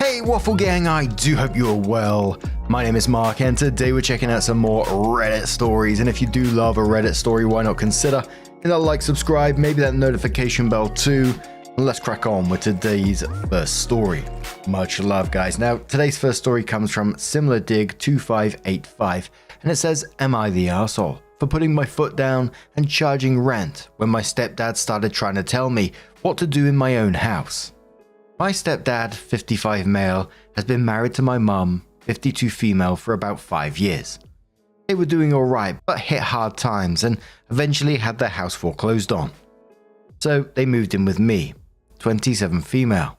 Hey Waffle Gang, I do hope you're well. My name is Mark and today we're checking out some more Reddit stories, and if you do love a Reddit story, why not consider hit that like, subscribe, maybe that notification bell too. Let's crack on with today's first story. Much love guys. Now today's first story comes from Similar Dig 2585 and it says, am I the arsehole for putting my foot down and charging rent when my stepdad started trying to tell me what to do in my own house? My stepdad, 55 male, has been married to my mum, 52 female, for about 5 years. They were doing alright but hit hard times and eventually had their house foreclosed on. So they moved in with me, 27 female.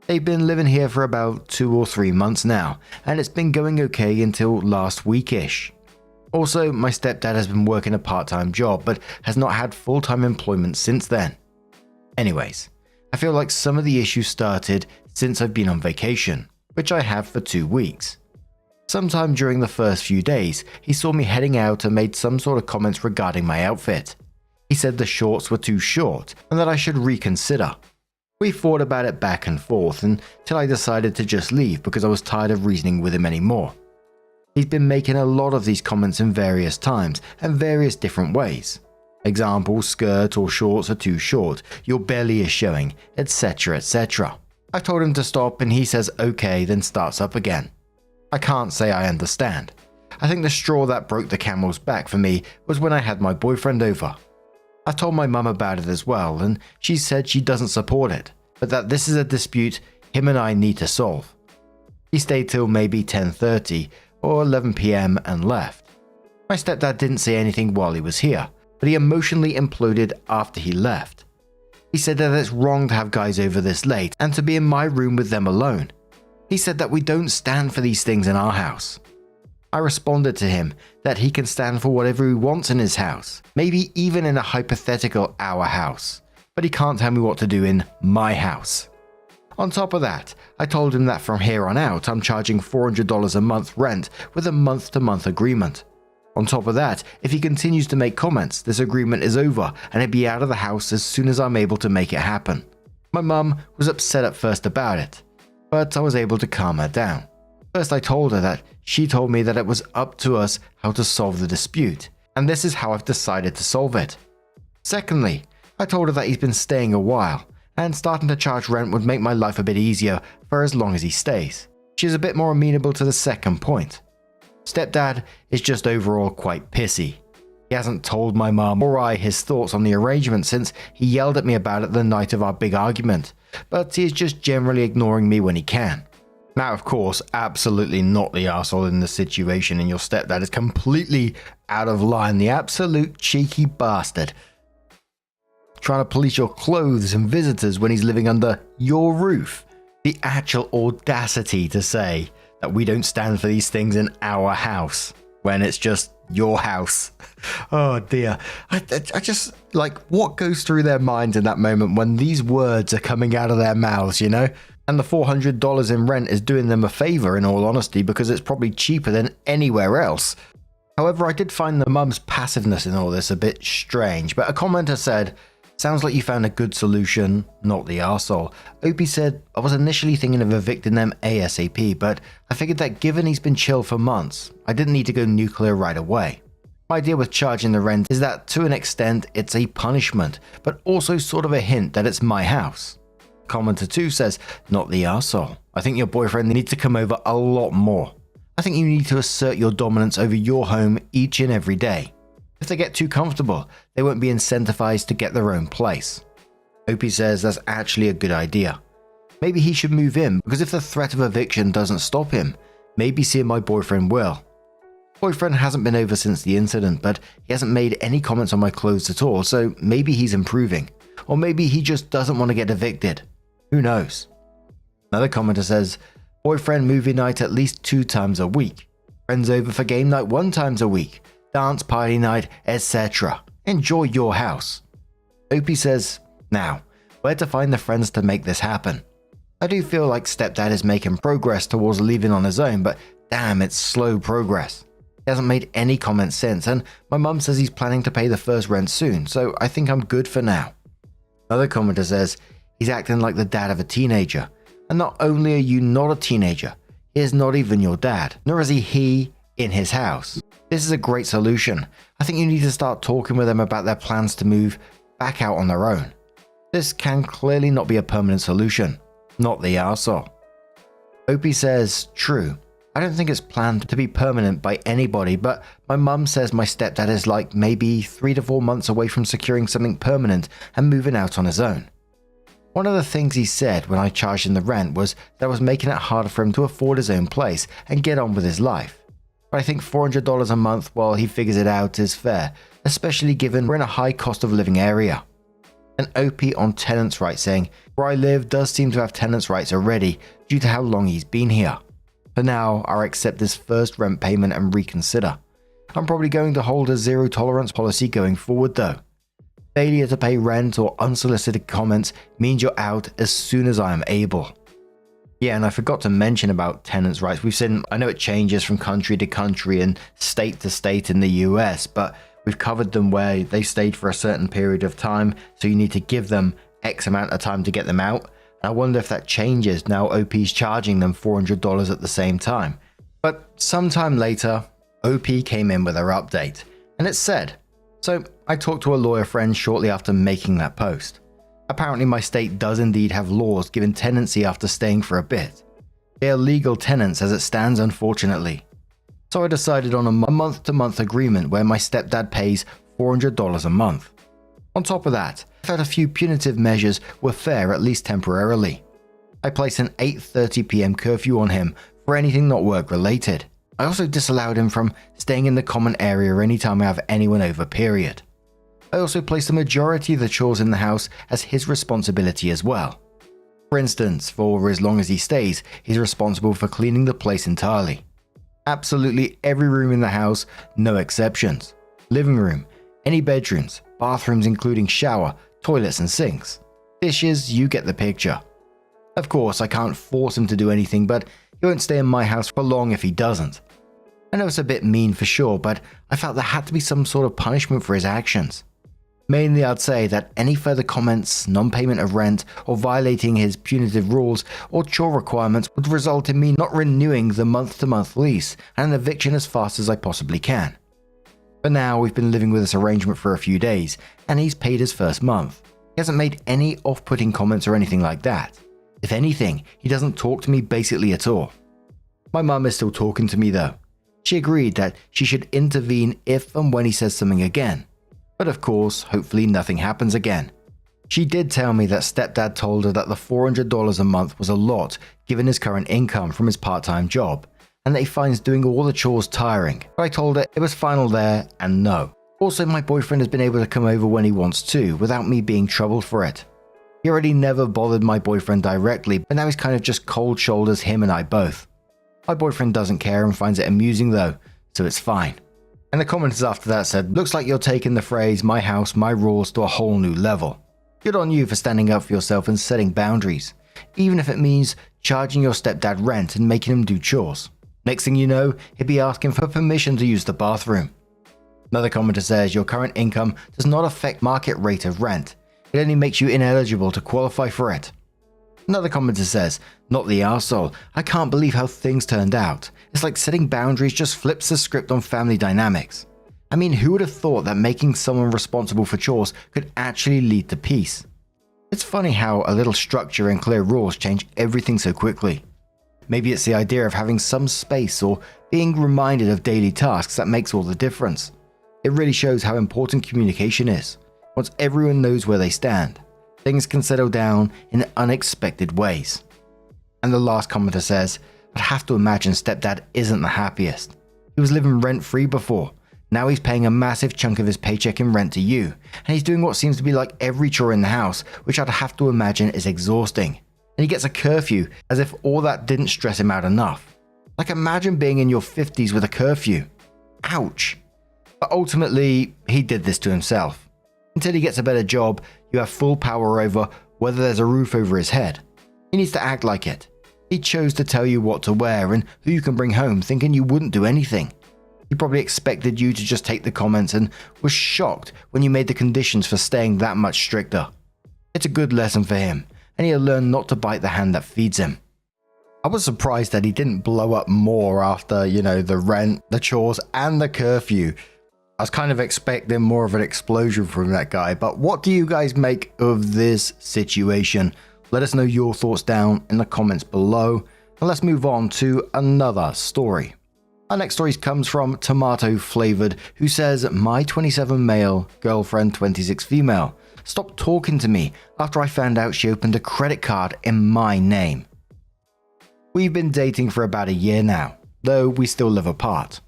They've been living here for about 2 or 3 months now and it's been going okay until last week-ish. Also, my stepdad has been working a part-time job but has not had full-time employment since then. Anyways, I feel like some of the issues started since I've been on vacation, which I have for 2 weeks. Sometime during the first few days, he saw me heading out and made some sort of comments regarding my outfit. He said the shorts were too short and that I should reconsider. We fought about it back and forth until I decided to just leave because I was tired of reasoning with him anymore. He's been making a lot of these comments in various times and various different ways. Example, skirt or shorts are too short, your belly is showing, etc, etc. I've told him to stop and he says okay, then starts up again. I can't say I understand. I think the straw that broke the camel's back for me was when I had my boyfriend over. I told my mum about it as well and she said she doesn't support it, but that this is a dispute him and I need to solve. He stayed till maybe 10:30 or 11 PM and left. My stepdad didn't say anything while he was here, but he emotionally imploded after he left. He said that it's wrong to have guys over this late and to be in my room with them alone. He said that we don't stand for these things in our house. I responded to him that he can stand for whatever he wants in his house, maybe even in a hypothetical our house, but he can't tell me what to do in my house. On top of that, I told him that from here on out I'm charging $400 a month rent with a month-to-month agreement. On top of that, if he continues to make comments, this agreement is over and he'd be out of the house as soon as I'm able to make it happen. My mum was upset at first about it, but I was able to calm her down. First I told her that she told me that it was up to us how to solve the dispute, and this is how I've decided to solve it. Secondly, I told her that he's been staying a while, and starting to charge rent would make my life a bit easier for as long as he stays. She's a bit more amenable to the second point. Stepdad is just overall quite pissy. He hasn't told my mum or I his thoughts on the arrangement since he yelled at me about it the night of our big argument, but he is just generally ignoring me when he can. Now of course, absolutely not the arsehole in the situation, and your stepdad is completely out of line, the absolute cheeky bastard. Trying to police your clothes and visitors when he's living under your roof. The actual audacity to say that we don't stand for these things in our house when it's just your house. Oh dear. I just, like, what goes through their minds in that moment when these words are coming out of their mouths, you know? And the $400 in rent is doing them a favor in all honesty because it's probably cheaper than anywhere else. However, I did find the mum's passiveness in all this a bit strange, but a commenter said, sounds like you found a good solution, not the arsehole. Opie said, I was initially thinking of evicting them ASAP, but I figured that given he's been chill for months, I didn't need to go nuclear right away. My idea with charging the rent is that to an extent it's a punishment, but also sort of a hint that it's my house. Commenter 2 says, not the arsehole. I think your boyfriend needs to come over a lot more. I think you need to assert your dominance over your home each and every day. If they get too comfortable, they won't be incentivized to get their own place. Opie says that's actually a good idea. Maybe he should move in because if the threat of eviction doesn't stop him, maybe seeing my boyfriend will. Boyfriend hasn't been over since the incident, but he hasn't made any comments on my clothes at all, so maybe he's improving. Or maybe he just doesn't want to get evicted. Who knows? Another commenter says, boyfriend movie night at least 2 times a week. Friends over for game night 1 times a week. Dance party night, etc. Enjoy your house. Opie says, now, where to find the friends to make this happen? I do feel like stepdad is making progress towards leaving on his own, but damn, it's slow progress. He hasn't made any comments since, and my mum says he's planning to pay the first rent soon, so I think I'm good for now. Another commenter says, he's acting like the dad of a teenager. And not only are you not a teenager, he is not even your dad, nor is he in his house. This is a great solution. I think you need to start talking with them about their plans to move back out on their own. This can clearly not be a permanent solution. Not the arsehole. Opie says, true. I don't think it's planned to be permanent by anybody, but my mum says my stepdad is like maybe 3 to 4 months away from securing something permanent and moving out on his own. One of the things he said when I charged him the rent was that I was making it harder for him to afford his own place and get on with his life. But I think $400 a month while he figures it out is fair, especially given we're in a high cost of living area. And Opie on tenants' rights saying, where I live does seem to have tenants' rights already due to how long he's been here. For now, I'll accept this first rent payment and reconsider. I'm probably going to hold a zero tolerance policy going forward though. Failure to pay rent or unsolicited comments means you're out as soon as I am able. Yeah, and I forgot to mention about tenants' rights. We've seen, I know it changes from country to country and state to state in the US, but we've covered them where they stayed for a certain period of time, so you need to give them X amount of time to get them out. I wonder if that changes now OP's charging them $400 at the same time. But sometime later, OP came in with her update, and it said, so I talked to a lawyer friend shortly after making that post. Apparently my state does indeed have laws giving tenancy after staying for a bit. They are legal tenants as it stands, unfortunately. So I decided on a month-to-month agreement where my stepdad pays $400 a month. On top of that, I felt a few punitive measures were fair, at least temporarily. I placed an 8:30 PM curfew on him for anything not work-related. I also disallowed him from staying in the common area anytime I have anyone over, period. I also placed the majority of the chores in the house as his responsibility as well. For instance, for as long as he stays, he's responsible for cleaning the place entirely. Absolutely every room in the house, no exceptions. Living room, any bedrooms, bathrooms including shower, toilets and sinks. Dishes, you get the picture. Of course, I can't force him to do anything, but he won't stay in my house for long if he doesn't. I know it's a bit mean for sure, but I felt there had to be some sort of punishment for his actions. Mainly I'd say that any further comments, non-payment of rent, or violating his punitive rules or chore requirements would result in me not renewing the month-to-month lease and an eviction as fast as I possibly can. For now, we've been living with this arrangement for a few days, and he's paid his first month. He hasn't made any off-putting comments or anything like that. If anything, he doesn't talk to me basically at all. My mum is still talking to me though. She agreed that she should intervene if and when he says something again. But of course, hopefully nothing happens again. She did tell me that stepdad told her that the $400 a month was a lot given his current income from his part-time job, and that he finds doing all the chores tiring, but I told her it was final there and no. Also, my boyfriend has been able to come over when he wants to without me being troubled for it. He already never bothered my boyfriend directly, but now he's kind of just cold shoulders him and I both. My boyfriend doesn't care and finds it amusing though, so it's fine. And the commenters after that said, looks like you're taking the phrase my house, my rules to a whole new level. Good on you for standing up for yourself and setting boundaries, even if it means charging your stepdad rent and making him do chores. Next thing you know, he'd be asking for permission to use the bathroom. Another commenter says your current income does not affect market rate of rent. It only makes you ineligible to qualify for it. Another commenter says, not the arsehole, I can't believe how things turned out. It's like setting boundaries just flips the script on family dynamics. I mean, who would have thought that making someone responsible for chores could actually lead to peace? It's funny how a little structure and clear rules change everything so quickly. Maybe it's the idea of having some space or being reminded of daily tasks that makes all the difference. It really shows how important communication is. Once everyone knows where they stand, things can settle down in unexpected ways. And the last commenter says, I'd have to imagine stepdad isn't the happiest. He was living rent-free before. Now he's paying a massive chunk of his paycheck in rent to you, and he's doing what seems to be like every chore in the house, which I'd have to imagine is exhausting. And he gets a curfew as if all that didn't stress him out enough. Like imagine being in your 50s with a curfew. Ouch. But ultimately, he did this to himself. Until he gets a better job, you have full power over whether there's a roof over his head. He needs to act like it. He chose to tell you what to wear and who you can bring home, thinking you wouldn't do anything. He probably expected you to just take the comments and was shocked when you made the conditions for staying that much stricter. It's a good lesson for him, and he'll learn not to bite the hand that feeds him. I was surprised that he didn't blow up more after, the rent, the chores, and the curfew. I was kind of expecting more of an explosion from that guy, but what do you guys make of this situation? Let us know your thoughts down in the comments below, and let's move on to another story. Our next story comes from Tomato Flavored, who says, my 27 male, girlfriend 26 female, stopped talking to me after I found out she opened a credit card in my name. We've been dating for about a year now, though we still live apart.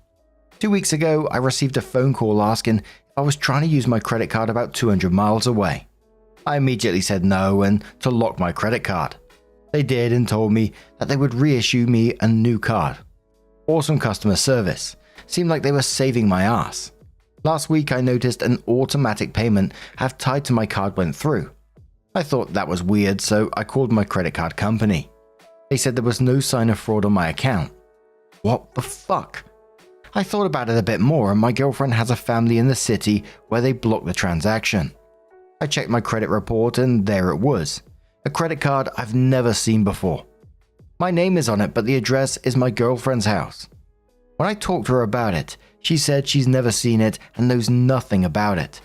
2 weeks ago, I received a phone call asking if I was trying to use my credit card about 200 miles away. I immediately said no and to lock my credit card. They did and told me that they would reissue me a new card. Awesome customer service. Seemed like they were saving my ass. Last week I noticed an automatic payment have tied to my card went through. I thought that was weird, so I called my credit card company. They said there was no sign of fraud on my account. What the fuck? I thought about it a bit more and my girlfriend has a family in the city where they blocked the transaction. I checked my credit report and there it was. A credit card I've never seen before. My name is on it, but the address is my girlfriend's house. When I talked to her about it, she said she's never seen it and knows nothing about it.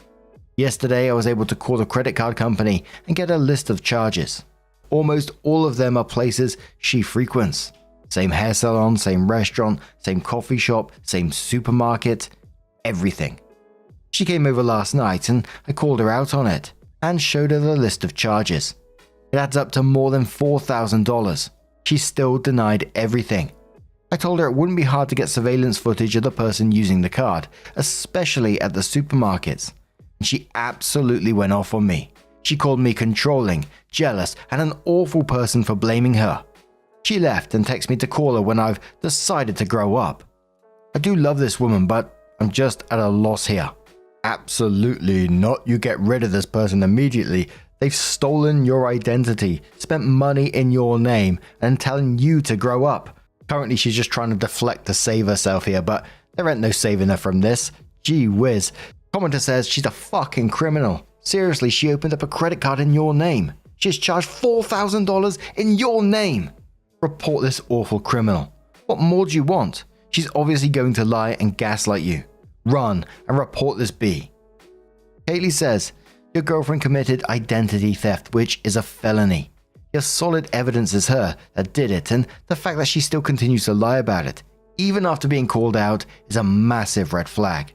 Yesterday I was able to call the credit card company and get a list of charges. Almost all of them are places she frequents. Same hair salon, same restaurant, same coffee shop, same supermarket, everything. She came over last night and I called her out on it and showed her the list of charges. It adds up to more than $4,000. She still denied everything. I told her it wouldn't be hard to get surveillance footage of the person using the card, especially at the supermarkets. And she absolutely went off on me. She called me controlling, jealous, and an awful person for blaming her. She left and texted me to call her when I've decided to grow up. I do love this woman, but I'm just at a loss here. Absolutely not. You get rid of this person immediately. They've stolen your identity, spent money in your name, and telling you to grow up. Currently, she's just trying to deflect to save herself here, but there ain't no saving her from this. Gee whiz. Commenter says she's a fucking criminal. Seriously, she opened up a credit card in your name. She's charged $4,000 in your name. Report this awful criminal. What more do you want? She's obviously going to lie and gaslight you. Run and report this bee. Kaylee says, your girlfriend committed identity theft, which is a felony. Your solid evidence is her that did it, and the fact that she still continues to lie about it, even after being called out, is a massive red flag.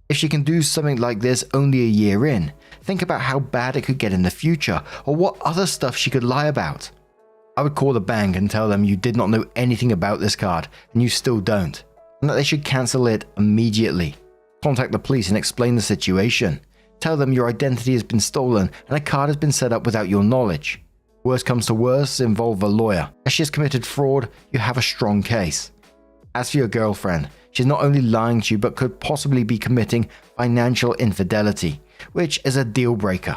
If she can do something like this only a year in, think about how bad it could get in the future, or what other stuff she could lie about. I would call the bank and tell them you did not know anything about this card, and you still don't, and that they should cancel it immediately. Contact the police and explain the situation. Tell them your identity has been stolen and a card has been set up without your knowledge. Worst comes to worst, involve a lawyer. As she has committed fraud, you have a strong case. As for your girlfriend, she's not only lying to you but could possibly be committing financial infidelity, which is a deal breaker.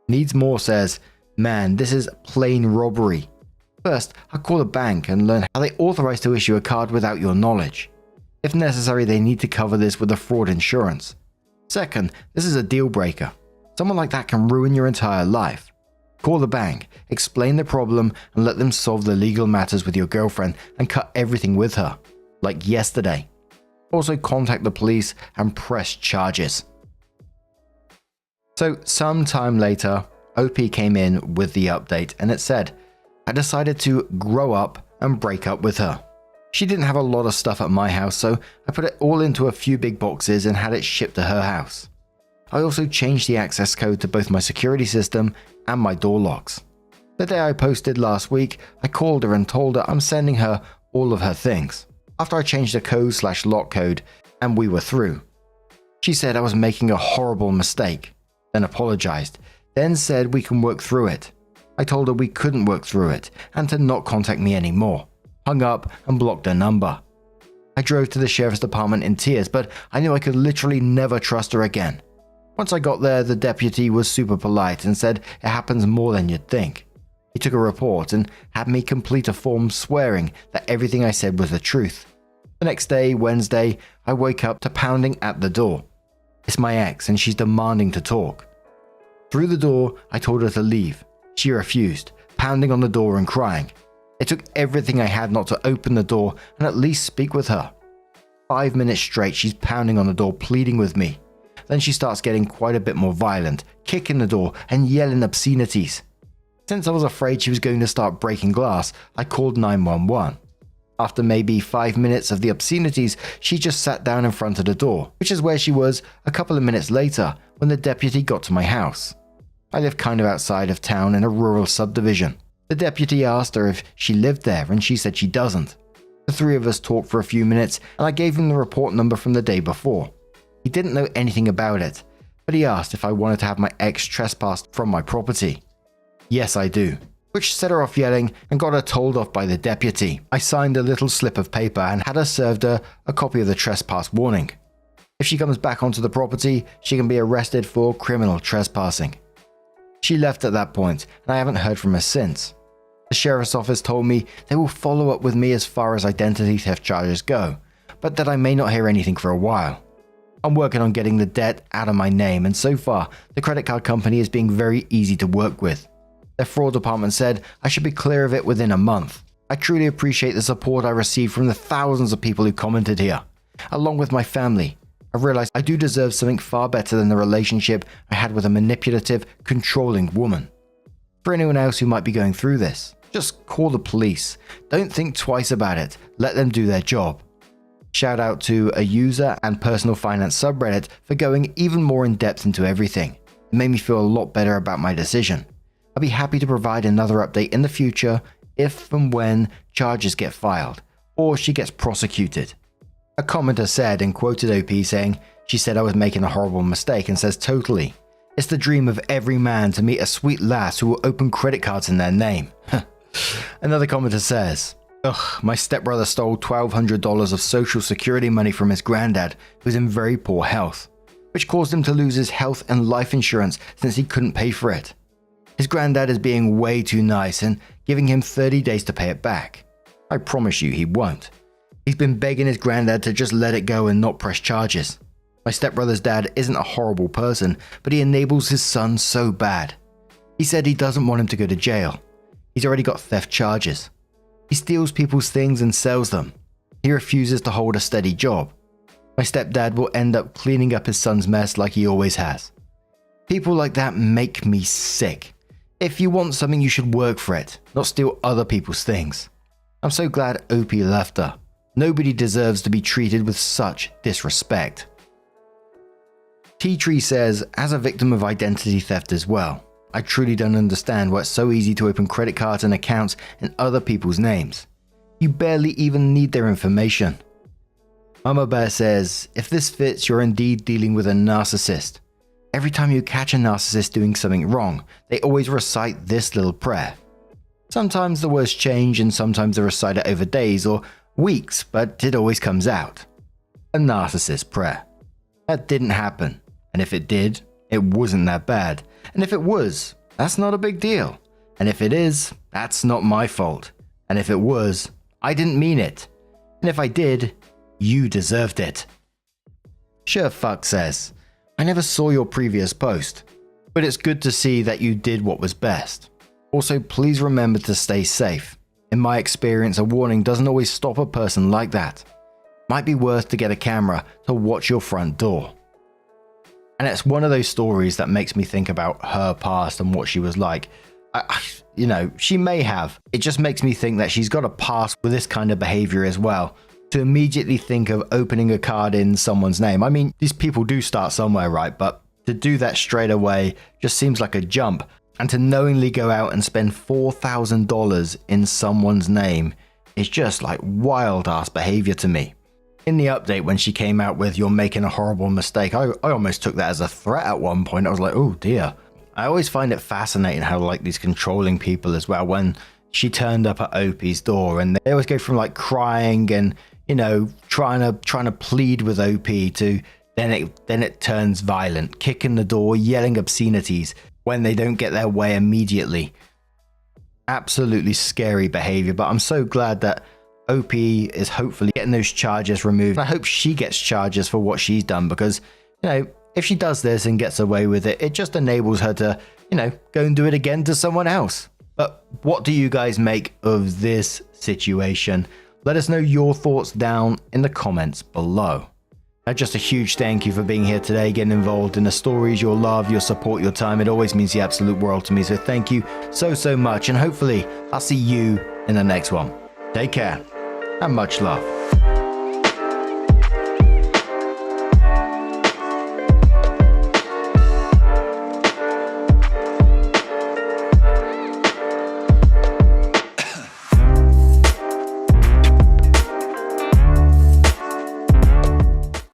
Needs More says, man, this is plain robbery. First, I'll call the bank and learn how they authorize to issue a card without your knowledge. If necessary, they need to cover this with a fraud insurance. Second, this is a deal breaker. Someone like that can ruin your entire life. Call the bank, explain the problem, and let them solve the legal matters with your girlfriend and cut everything with her, like yesterday. Also contact the police and press charges. So sometime later, OP came in with the update and it said, I decided to grow up and break up with her. She didn't have a lot of stuff at my house, so I put it all into a few big boxes and had it shipped to her house. I also changed the access code to both my security system and my door locks. The day I posted last week, I called her and told her I'm sending her all of her things. After I changed the code/lock code and we were through. She said I was making a horrible mistake, then apologized, then said we can work through it. I told her we couldn't work through it and to not contact me anymore. Hung up and blocked her number. I drove to the sheriff's department in tears, but I knew I could literally never trust her again. Once I got there, the deputy was super polite and said it happens more than you'd think. He took a report and had me complete a form swearing that everything I said was the truth. The next day, Wednesday, I wake up to pounding at the door. It's my ex and she's demanding to talk. Through the door, I told her to leave. She refused, pounding on the door and crying. It took everything I had not to open the door and at least speak with her. 5 minutes straight she's pounding on the door pleading with me. Then she starts getting quite a bit more violent, kicking the door and yelling obscenities. Since I was afraid she was going to start breaking glass, I called 911. After maybe 5 minutes of the obscenities, she just sat down in front of the door, which is where she was a couple of minutes later when the deputy got to my house. I live kind of outside of town in a rural subdivision. The deputy asked her if she lived there and she said she doesn't. The three of us talked for a few minutes and I gave him the report number from the day before. He didn't know anything about it, but he asked if I wanted to have my ex trespassed from my property. Yes, I do, which set her off yelling and got her told off by the deputy. I signed a little slip of paper and had her served her a copy of the trespass warning. If she comes back onto the property, she can be arrested for criminal trespassing. She left at that point and I haven't heard from her since. The sheriff's office told me they will follow up with me as far as identity theft charges go, but that I may not hear anything for a while. I'm working on getting the debt out of my name, and so far, the credit card company is being very easy to work with. Their fraud department said I should be clear of it within a month. I truly appreciate the support I received from the thousands of people who commented here. Along with my family, I've realized I do deserve something far better than the relationship I had with a manipulative, controlling woman. For anyone else who might be going through this, just call the police. Don't think twice about it. Let them do their job. Shout out to a user and personal finance subreddit for going even more in depth into everything. It made me feel a lot better about my decision. I'll be happy to provide another update in the future if and when charges get filed or she gets prosecuted. A commenter said and quoted OP saying, "She said I was making a horrible mistake," and says totally. It's the dream of every man to meet a sweet lass who will open credit cards in their name. Another commenter says, "Ugh, my stepbrother stole $1,200 of social security money from his granddad, who's in very poor health, which caused him to lose his health and life insurance since he couldn't pay for it. His granddad is being way too nice and giving him 30 days to pay it back. I promise you he won't. He's been begging his granddad to just let it go and not press charges. My stepbrother's dad isn't a horrible person, but he enables his son so bad. He said he doesn't want him to go to jail. He's already got theft charges. He steals people's things and sells them. He refuses to hold a steady job. My stepdad will end up cleaning up his son's mess like he always has. People like that make me sick. If you want something, you should work for it, not steal other people's things. I'm so glad OP left her. Nobody deserves to be treated with such disrespect." T-Tree says, "As a victim of identity theft as well, I truly don't understand why it's so easy to open credit cards and accounts in other people's names. You barely even need their information." Mama Bear says, "If this fits, you're indeed dealing with a narcissist. Every time you catch a narcissist doing something wrong, they always recite this little prayer. Sometimes the words change and sometimes they recite it over days or weeks, but it always comes out. A narcissist prayer. That didn't happen. And if it did, it wasn't that bad. And if it was, that's not a big deal. And if it is, that's not my fault. And if it was, I didn't mean it. And if I did, you deserved it." Sure Fuck says, "I never saw your previous post, but it's good to see that you did what was best. Also, please remember to stay safe. In my experience, a warning doesn't always stop a person like that. Might be worth to get a camera to watch your front door." And it's one of those stories that makes me think about her past and what she was like. She may have. It just makes me think that she's got a past with this kind of behavior as well. To immediately think of opening a card in someone's name. I mean, these people do start somewhere, right? But to do that straight away just seems like a jump. And to knowingly go out and spend $4,000 in someone's name is just like wild ass behavior to me. In the update, when she came out with "you're making a horrible mistake," I almost took that as a threat at one point. I was like, oh dear. I always find it fascinating how like these controlling people as well, when she turned up at OP's door and they always go from like crying and, trying to plead with OP to then it turns violent, kicking the door, yelling obscenities when they don't get their way immediately. Absolutely scary behavior, but I'm so glad that OP is hopefully getting those charges removed. I hope she gets charges for what she's done because, if she does this and gets away with it, it just enables her to, go and do it again to someone else. But what do you guys make of this situation? Let us know your thoughts down in the comments below. Now, just a huge thank you for being here today, getting involved in the stories, your love, your support, your time. It always means the absolute world to me. So thank you so much. And hopefully I'll see you in the next one. Take care and much love.